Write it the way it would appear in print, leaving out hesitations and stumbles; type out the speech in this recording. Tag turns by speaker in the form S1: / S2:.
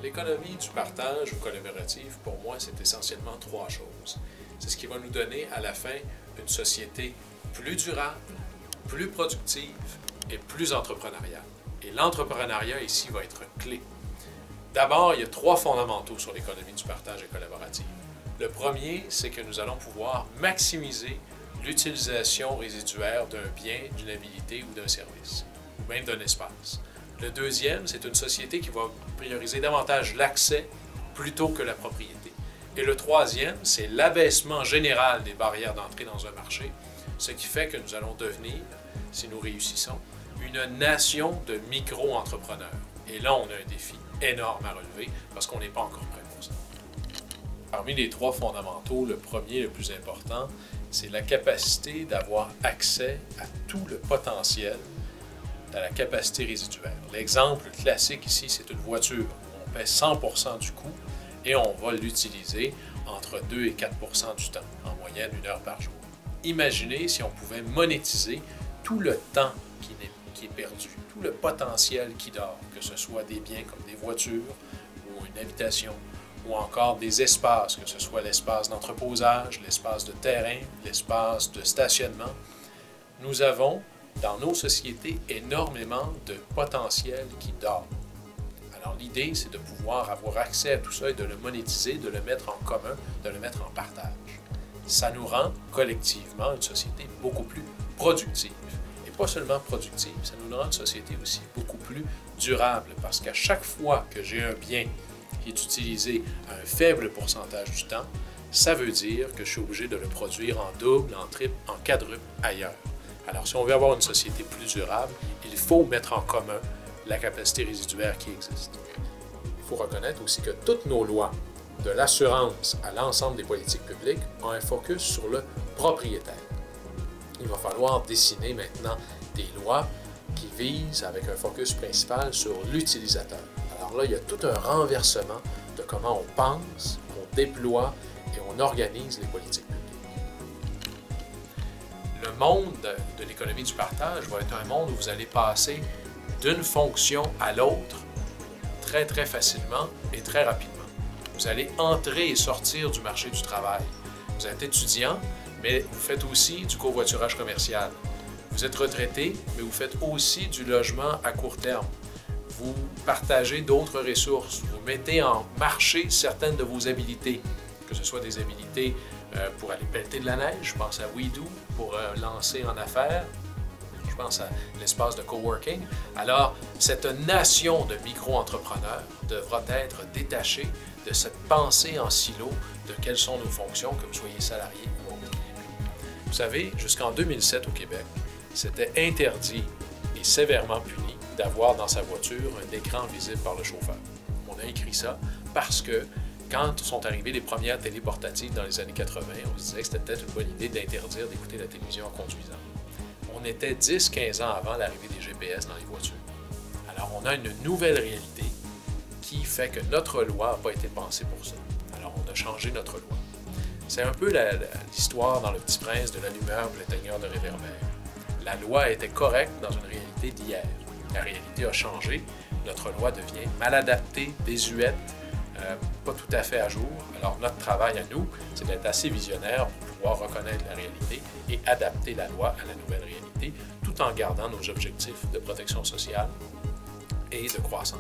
S1: L'économie du partage ou collaborative, pour moi, c'est essentiellement trois choses. C'est ce qui va nous donner à la fin une société plus durable, plus productive et plus entrepreneuriale. Et l'entrepreneuriat ici va être clé. D'abord, il y a trois fondamentaux sur l'économie du partage et collaborative. Le premier, c'est que nous allons pouvoir maximiser l'utilisation résiduaire d'un bien, d'une habilité ou d'un service, ou même d'un espace. Le deuxième, c'est une société qui va prioriser davantage l'accès plutôt que la propriété. Et le troisième, c'est l'abaissement général des barrières d'entrée dans un marché, ce qui fait que nous allons devenir, si nous réussissons, une nation de micro-entrepreneurs. Et là, on a un défi énorme à relever parce qu'on n'est pas encore prêt pour ça. Parmi les trois fondamentaux, le premier, le plus important, c'est la capacité d'avoir accès à tout le potentiel à la capacité résiduaire. L'exemple classique ici, c'est une voiture. On paie 100% du coût et on va l'utiliser entre 2 et 4% du temps, en moyenne 1 heure par jour. Imaginez si on pouvait monétiser tout le temps qui est perdu, tout le potentiel qui dort, que ce soit des biens comme des voitures ou une habitation, ou encore des espaces, que ce soit l'espace d'entreposage, l'espace de terrain, l'espace de stationnement. Nous avons dans nos sociétés énormément de potentiel qui dort. Alors l'idée, c'est de pouvoir avoir accès à tout ça et de le monétiser, de le mettre en commun, de le mettre en partage. Ça nous rend collectivement une société beaucoup plus productive. Et pas seulement productive, ça nous rend une société aussi beaucoup plus durable parce qu'à chaque fois que j'ai un bien qui est utilisé à un faible pourcentage du temps, ça veut dire que je suis obligé de le produire en double, en triple, en quadruple ailleurs. Alors, si on veut avoir une société plus durable, il faut mettre en commun la capacité résiduaire qui existe. Il faut reconnaître aussi que toutes nos lois, de l'assurance à l'ensemble des politiques publiques, ont un focus sur le propriétaire. Il va falloir dessiner maintenant des lois qui visent avec un focus principal sur l'utilisateur. Alors là, il y a tout un renversement de comment on pense, on déploie et on organise les politiques publiques. Le monde de l'économie du partage va être un monde où vous allez passer d'une fonction à l'autre très, très facilement et très rapidement. Vous allez entrer et sortir du marché du travail. Vous êtes étudiant, mais vous faites aussi du covoiturage commercial. Vous êtes retraité, mais vous faites aussi du logement à court terme. Vous partagez d'autres ressources. Vous mettez en marché certaines de vos habilités, que ce soit des habilités pour aller pelleter de la neige, je pense à WeDo, pour lancer en affaires, je pense à l'espace de coworking. Alors, cette nation de micro-entrepreneurs devra être détachée de cette pensée en silo de quelles sont nos fonctions, que vous soyez salarié ou autre. Vous savez, jusqu'en 2007 au Québec, c'était interdit et sévèrement puni d'avoir dans sa voiture un écran visible par le chauffeur. On a écrit ça parce que quand sont arrivées les premières télé portatives dans les années 80, on se disait que c'était peut-être une bonne idée d'interdire d'écouter la télévision en conduisant. On était 10-15 ans avant l'arrivée des GPS dans les voitures. Alors, on a une nouvelle réalité qui fait que notre loi n'a pas été pensée pour ça. Alors, on a changé notre loi. C'est un peu l'histoire dans Le Petit Prince de l'allumeur et l'éteigneur de réverbère. La loi était correcte dans une réalité d'hier. La réalité a changé. Notre loi devient mal adaptée, désuète, pas tout à fait à jour. Alors, notre travail à nous, c'est d'être assez visionnaire pour pouvoir reconnaître la réalité et adapter la loi à la nouvelle réalité, tout en gardant nos objectifs de protection sociale et de croissance.